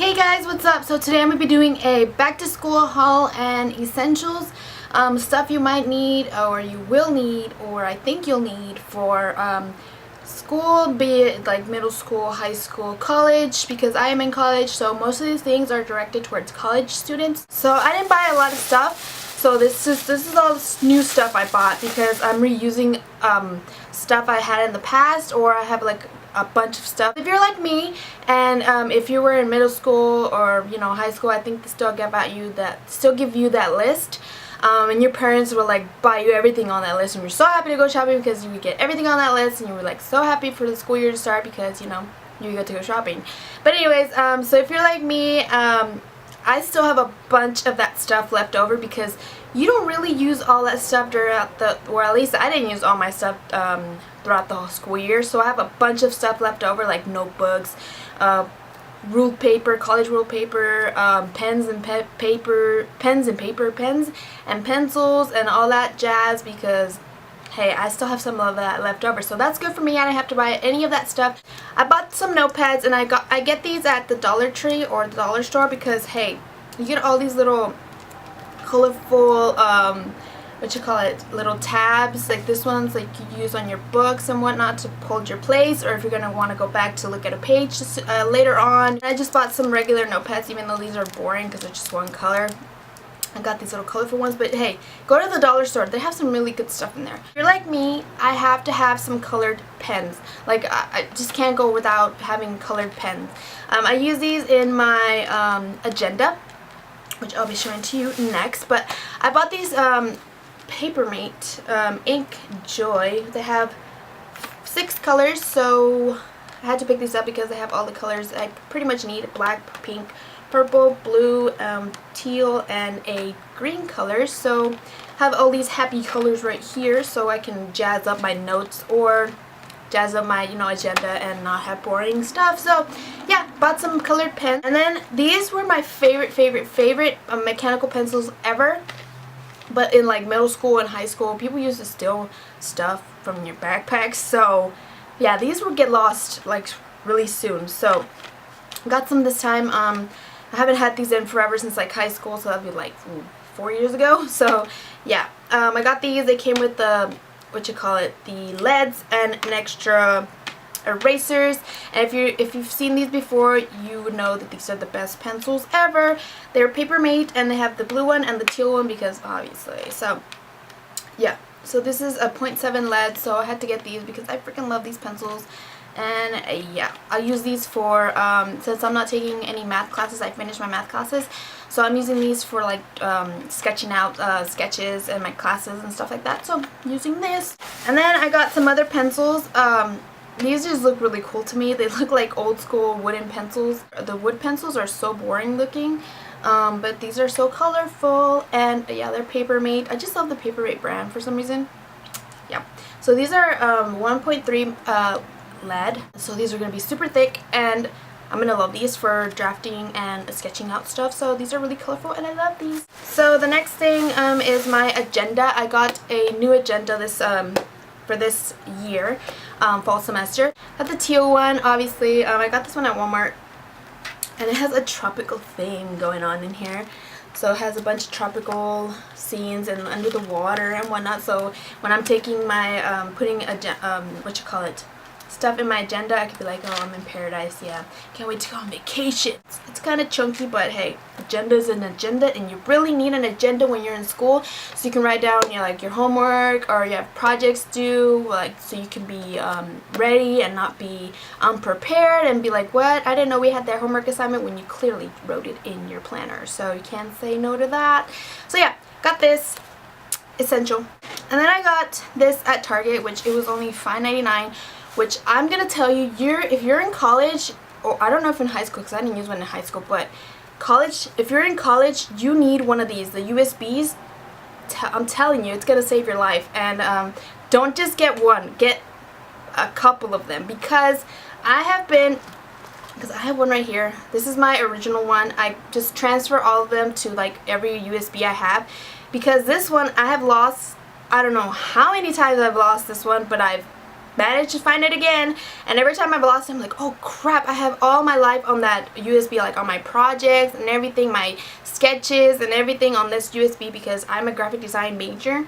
Hey guys, what's up? So today I'm going to be doing a back to school haul and essentials, stuff you might need or you will need or I think you'll need for school, be it like middle school, high school, college, because I am in college, so most of these things are directed towards college students. So I didn't buy a lot of stuff, so this is all new stuff I bought because I'm reusing stuff I had in the past, or I have like a bunch of stuff. If you're like me and if you were in middle school or high school, I think they still give you that list, and your parents will like buy you everything on that list, and you're so happy to go shopping because you would get everything on that list, and you were like so happy for the school year to start because you get to go shopping. But anyways, so if you're like me, I still have a bunch of that stuff left over because you don't really use all that stuff throughout or at least I didn't use all my stuff throughout the whole school year. So I have a bunch of stuff left over, like notebooks, ruled paper, college ruled paper, pens and pencils and all that jazz because hey, I still have some of that left over, so that's good for me. I didn't have to buy any of that stuff. I bought some notepads, and I get these at the Dollar Tree or the dollar store because hey, you get all these little colorful little tabs, like this one's like you use on your books and whatnot to hold your place, or if you're gonna want to go back to look at a page just, later on. I just bought some regular notepads, even though these are boring because they're just one color. I got these little colorful ones, but hey, go to the dollar store. They have some really good stuff in there. If you're like me, I have to have some colored pens. Like, I just can't go without having colored pens. I use these in my agenda, which I'll be showing to you next. But I bought these Papermate Ink Joy. They have 6 colors, so I had to pick these up because they have all the colors I pretty much need: black, pink, purple, blue, teal, and a green color. So have all these happy colors right here so I can jazz up my notes or jazz up my agenda and not have boring stuff. So yeah, bought some colored pens. And then these were my favorite mechanical pencils ever. But in like middle school and high school, people used to steal stuff from your backpacks. So yeah, these would get lost like really soon. So got some this time. I haven't had these in forever, since like high school, so that'd be like 4 years ago. So yeah, I got these. They came with the the leads and an extra erasers. And if you've seen these before, you would know that these are the best pencils ever. They're Papermate, and they have the blue one and the teal one because obviously. So yeah, so this is a 0.7 lead, so I had to get these because I freaking love these pencils. And yeah, I'll use these for, since I'm not taking any math classes, I finished my math classes, so I'm using these for like sketching out sketches and my classes and stuff like that, so I'm using this. And then I got some other pencils. These just look really cool to me. They look like old school wooden pencils. The wood pencils are so boring looking, but these are so colorful, and yeah, they're Papermate. I just love the Papermate brand for some reason. Yeah, so these are 1.3 lead, so these are going to be super thick, and I'm going to love these for drafting and sketching out stuff. So these are really colorful and I love these. So the next thing is my agenda. I got a new agenda for this year, fall semester. Got the teal one, obviously. I got this one at Walmart, and it has a tropical theme going on in here. So it has a bunch of tropical scenes and under the water and whatnot. So when I'm taking my putting stuff in my agenda, I could be like, oh, I'm in paradise, yeah, can't wait to go on vacation. It's kind of chunky, but hey, agenda is an agenda, and you really need an agenda when you're in school, so you can write down your homework, or you have projects due, like, so you can be ready and not be unprepared and be like, what, I didn't know we had that homework assignment, when you clearly wrote it in your planner. So you can't say no to that. So yeah, got this, essential. And then I got this at Target, which it was only $5.99. Which I'm gonna tell you, if you're in college, or I don't know if in high school, because I didn't use one in high school, but college, if you're in college, you need one of these, the USBs. I'm telling you, it's gonna save your life. And don't just get one, get a couple of them, because I have one right here. This is my original one. I just transfer all of them to like every USB I have, because this one I have lost, I don't know how many times I've lost this one, but I've managed to find it again, and every time I've lost it, I'm like, oh crap, I have all my life on that USB, like on my projects and everything, my sketches and everything on this USB, because I'm a graphic design major,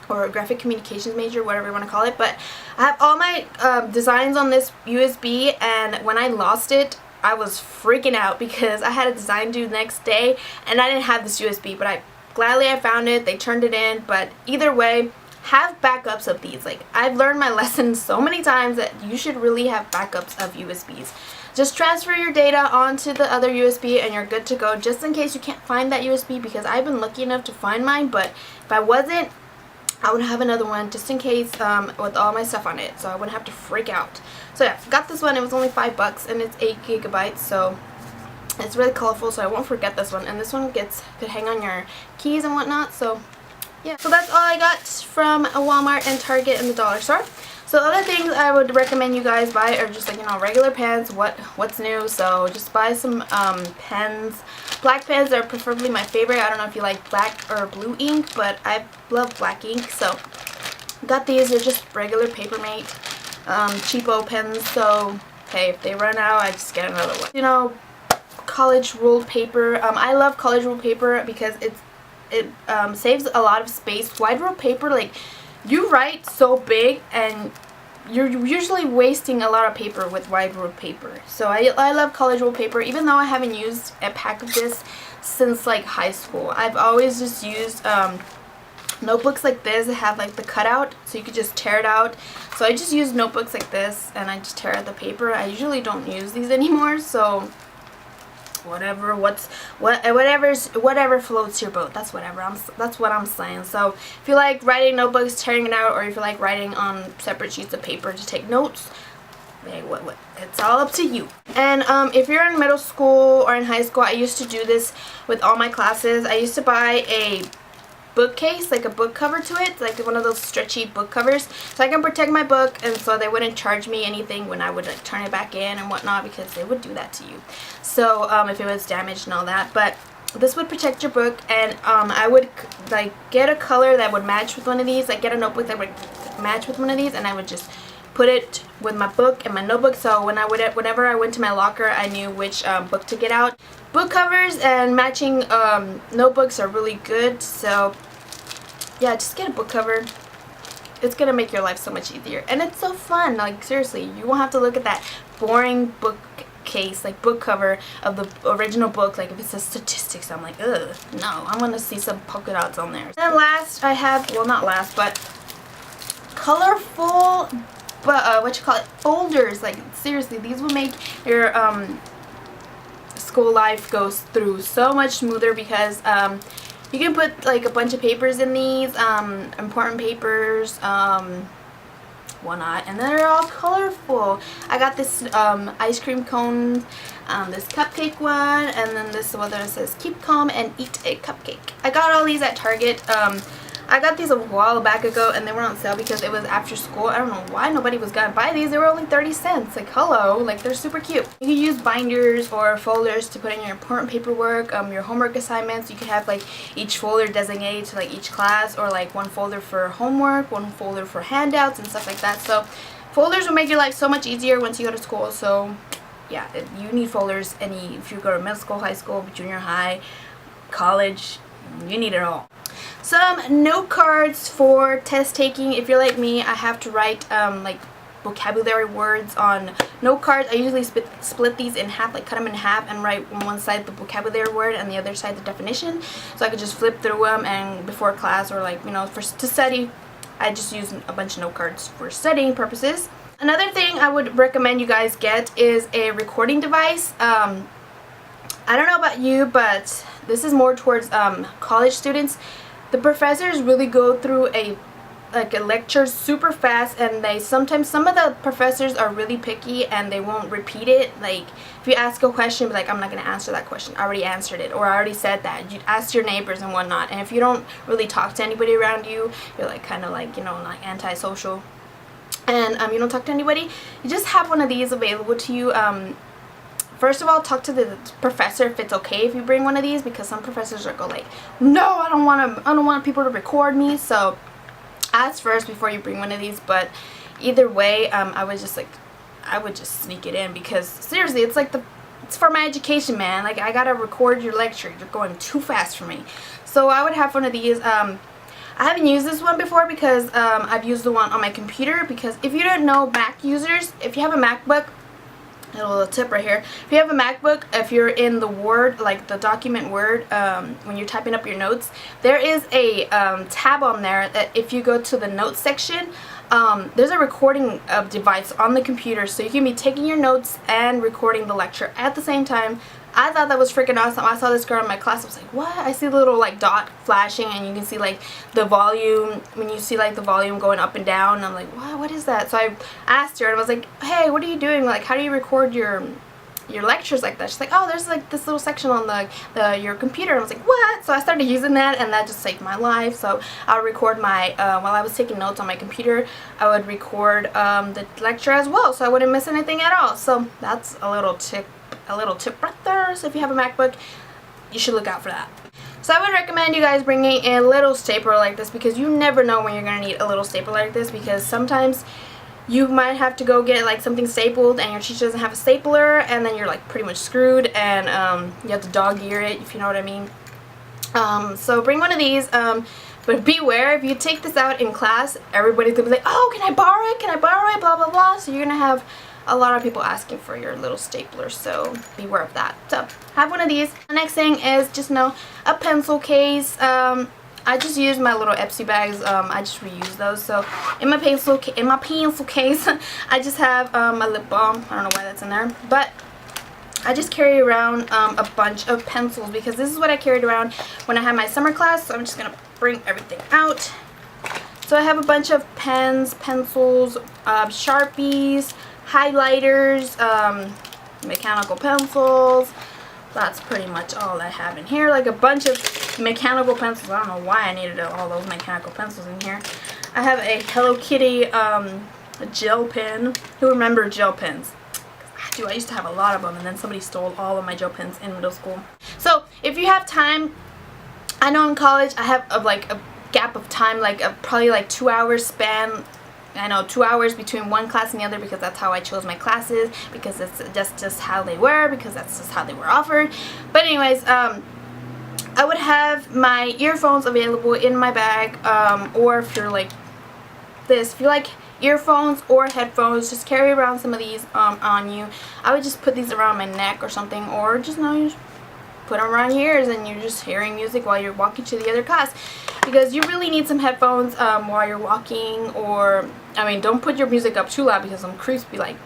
or a graphic communications major, whatever you want to call it. But I have all my designs on this USB, and when I lost it, I was freaking out because I had a design due the next day and I didn't have this USB, but I found it. They turned it in. But either way, have backups of these. Like, I've learned my lesson so many times that you should really have backups of USBs. Just transfer your data onto the other USB and you're good to go, just in case you can't find that USB, because I've been lucky enough to find mine, but if I wasn't, I would have another one just in case, with all my stuff on it, so I wouldn't have to freak out. So yeah, got this one. It was only $5 and it's 8 gigabytes, so it's really colorful, so I won't forget this one. And this one could hang on your keys and whatnot. So yeah, so that's all I got from Walmart and Target and the dollar store. So other things I would recommend you guys buy are just, like, you know, regular pens. What's new? So just buy some pens. Black pens are preferably my favorite. I don't know if you like black or blue ink, but I love black ink. So got these. They're just regular Papermate cheapo pens. So hey, if they run out, I just get another one. You know, college ruled paper. I love college ruled paper because it saves a lot of space. Wide ruled paper, like, you write so big and you're usually wasting a lot of paper with wide ruled paper. So I love college ruled paper, even though I haven't used a pack of this since like high school. I've always just used notebooks like this that have like the cutout, so you could just tear it out. So I just use notebooks like this and I just tear out the paper. I usually don't use these anymore, so whatever floats your boat. That's what I'm saying. So if you like writing notebooks, tearing it out, or if you like writing on separate sheets of paper to take notes, hey, it's all up to you. And if you're in middle school or in high school, I used to do this with all my classes. I used to buy a bookcase, like a book cover to it, like one of those stretchy book covers, so I can protect my book, and so they wouldn't charge me anything when I would like turn it back in and whatnot, because they would do that to you. So if it was damaged and all that, but this would protect your book. And I would like get a color that would match with one of these, like get a notebook that would match with one of these, and I would just put it with my book and my notebook, so whenever I went to my locker, I knew which book to get out. Book covers and matching notebooks are really good, so yeah, just get a book cover. It's gonna make your life so much easier, and it's so fun. Like, seriously, you won't have to look at that boring bookcase, like book cover of the original book. Like, if it says statistics, I'm like, ugh, no, I want to see some polka dots on there. And last, I have, well, not last, but colorful, but folders. Like, seriously, these will make your school life goes through so much smoother, because you can put like a bunch of papers in these, important papers, whatnot, and they're all colorful. I got this ice cream cone, this cupcake one, and then this one that says keep calm and eat a cupcake. I got all these at Target. I got these a while back ago, and they were on sale because it was after school. I don't know why nobody was gonna buy these. They were only 30 cents. Like, hello, like, they're super cute. You can use binders or folders to put in your important paperwork, your homework assignments. You can have like each folder designated to like each class, or like one folder for homework, one folder for handouts and stuff like that. So folders will make your life so much easier once you go to school. So yeah, you need folders if you go to middle school, high school, junior high, college, you need it all. Some note cards for test taking. If you're like me, I have to write like vocabulary words on note cards. I usually split these in half, like cut them in half, and write on one side the vocabulary word and the other side the definition, so I could just flip through them, and before class, or like, you know, to study, I just use a bunch of note cards for studying purposes. Another thing I would recommend you guys get is a recording device. I don't know about you, but this is more towards college students. The professors really go through a lecture super fast, and sometimes some of the professors are really picky and they won't repeat it. Like, if you ask a question, be like, I'm not going to answer that question, I already answered it, or I already said that. You ask your neighbors and whatnot, and if you don't really talk to anybody around you, you're like kind of like, you know, like antisocial, and you don't talk to anybody, you just have one of these available to you. First of all, talk to the professor if it's okay if you bring one of these, because some professors are like, no, I don't want people to record me. So ask first before you bring one of these. But either way, I would just sneak it in, because seriously, it's for my education, man. Like, I gotta record your lecture. You're going too fast for me. So I would have one of these. I haven't used this one before because I've used the one on my computer, because if you don't know, Mac users, if you have a MacBook, a little tip right here, if you have a MacBook, if you're in the Word, like the document Word, when you're typing up your notes, there is a tab on there that if you go to the notes section, there's a recording device on the computer, so you can be taking your notes and recording the lecture at the same time. I thought that was freaking awesome. I saw this girl in my class. I was like, what? I see the little like dot flashing, and you can see like the volume, when you see like the volume going up and down. And I'm like, what is that? So I asked her, and I was like, hey, what are you doing? Like, how do you record your lectures like that? She's like, oh, there's like this little section on your computer. And I was like, what? So I started using that, and that just saved my life. So I'll record my while I was taking notes on my computer, I would record the lecture as well, so I wouldn't miss anything at all. So that's a little tip right there. So if you have a MacBook, you should look out for that. So I would recommend you guys bringing a little stapler like this, because you never know when you're gonna need a little stapler like this, because sometimes you might have to go get like something stapled and your teacher doesn't have a stapler, and then you're like pretty much screwed, and you have to dog ear it, if you know what I mean. So bring one of these, but beware, if you take this out in class, everybody's gonna be like, oh, can I borrow it, blah blah blah. So you're gonna have a lot of people asking for your little stapler, so beware of that. So have one of these. The next thing is just a pencil case. I just use my little Epsi bags. I just reuse those. So in my pencil case, I just have my lip balm. I don't know why that's in there, but I just carry around a bunch of pencils, because this is what I carried around when I had my summer class. So I'm just gonna bring everything out. So I have a bunch of pens, pencils, Sharpies, highlighters, mechanical pencils. That's pretty much all I have in here. Like a bunch of mechanical pencils. I don't know why I needed all those mechanical pencils in here. I have a Hello Kitty gel pen. Who remembers gel pens? I used to have a lot of them, and then somebody stole all of my gel pens in middle school. So if you have time, I know in college I have like a gap of time, like probably like 2 hours span. I know 2 hours between one class and the other, because that's how I chose my classes, because it's just how they were, because that's just how they were offered. But anyways, I would have my earphones available in my bag, or if you're like this, if you like earphones or headphones, just carry around some of these on you. I would just put these around my neck or something, or just you just put them around your ears and you're just hearing music while you're walking to the other class, because you really need some headphones while you're walking. Or I mean, don't put your music up too loud, because some creeps be like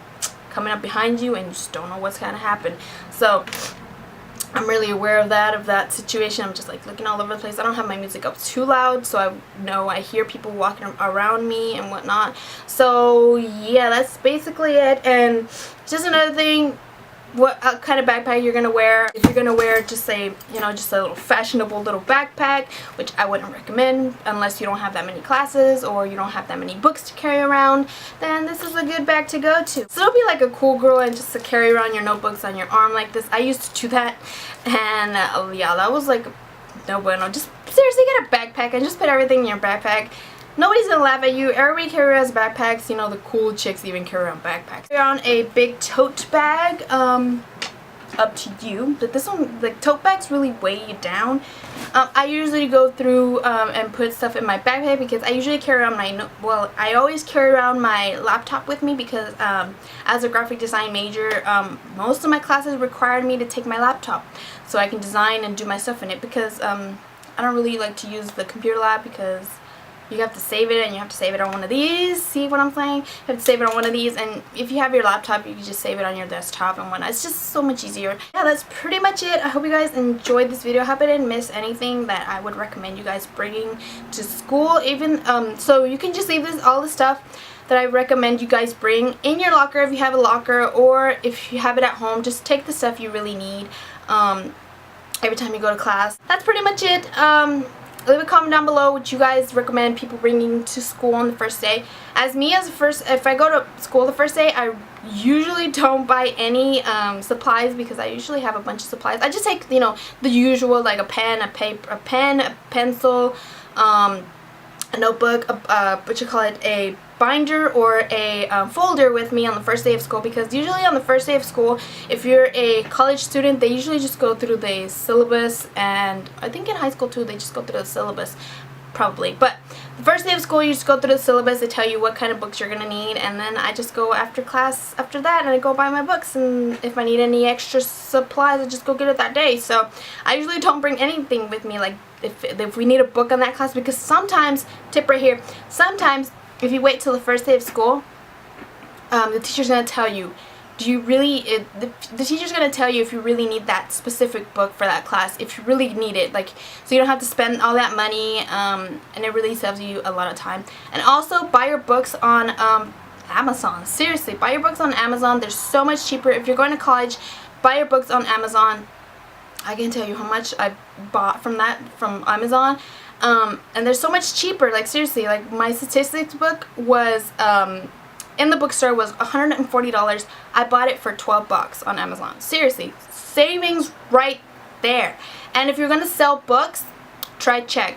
coming up behind you and you just don't know what's gonna happen. So I'm really aware of that situation. I'm just like looking all over the place. I don't have my music up too loud, so I know I hear people walking around me and whatnot. So yeah, that's basically it. And just another thing, what kind of backpack you're gonna wear. If you're gonna wear just say, just a little fashionable little backpack, which I wouldn't recommend unless you don't have that many classes or you don't have that many books to carry around, then this is a good bag to go to. So don't be like a cool girl and just to carry around your notebooks on your arm like this. I used to do that, and yeah, that was like no bueno. Just seriously get a backpack and just put everything in your backpack. Nobody's gonna laugh at you. Everybody carries backpacks. The cool chicks even carry around backpacks. Carry on a big tote bag. Up to you. But this one, the tote bags really weigh you down. I usually go through and put stuff in my backpack, because I usually carry around I always carry around my laptop with me, because as a graphic design major, most of my classes required me to take my laptop so I can design and do my stuff in it, because I don't really like to use the computer lab, because you have to save it, and you have to save it on one of these. See what I'm saying? You have to save it on one of these, and if you have your laptop, you can just save it on your desktop and whatnot. It's just so much easier. Yeah, that's pretty much it. I hope you guys enjoyed this video. I hope I didn't miss anything that I would recommend you guys bringing to school. Even so you can just leave all the stuff that I recommend you guys bring in your locker if you have a locker, or if you have it at home, just take the stuff you really need every time you go to class. That's pretty much it. Leave a comment down below what you guys recommend people bringing to school on the first day. If I go to school the first day, I usually don't buy any supplies, because I usually have a bunch of supplies. I just take, the usual, like a pen, a pencil, a notebook, a binder or a folder with me on the first day of school, because usually on the first day of school, if you're a college student, they usually just go through the syllabus, and I think in high school too they just go through the syllabus probably, but the first day of school you just go through the syllabus. They tell you what kind of books you're gonna need, and then I just go after class after that and I go buy my books, and if I need any extra supplies I just go get it that day. So I usually don't bring anything with me, like if we need a book on that class, because sometimes, tip right here, sometimes if you wait till the first day of school, the teacher's going to tell you, do you really, the teacher's going to tell you if you really need that specific book for that class, if you really need it, like, so you don't have to spend all that money, and it really saves you a lot of time. And also, buy your books on Amazon. Seriously, buy your books on Amazon. They're so much cheaper. If you're going to college, buy your books on Amazon. I can tell you how much I bought from Amazon, and they're so much cheaper. Like, seriously, like my statistics book was in the bookstore was $140. I bought it for 12 bucks on Amazon. Seriously, savings right there. And if you're gonna sell books, try Chegg.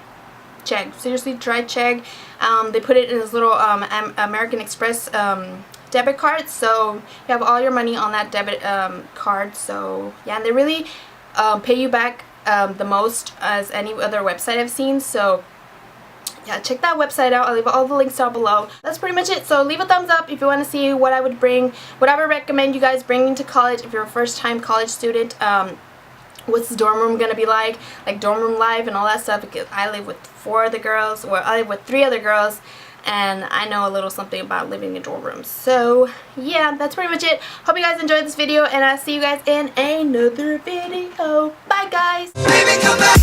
Seriously, try Chegg. They put it in this little American Express debit card, so you have all your money on that debit card. So yeah, and they really pay you back the most as any other website I've seen. So yeah, check that website out. I'll leave all the links down below. That's pretty much it. So leave a thumbs up if you want to see what I would bring, what I would recommend you guys bringing to college if you're a first-time college student. What's the dorm room gonna be like dorm room life and all that stuff, because I live with 4 other girls, or I live with 3 other girls, and I know a little something about living in dorm rooms. So yeah, that's pretty much it. Hope you guys enjoyed this video, and I'll see you guys in another video. Bye guys. Baby, come back.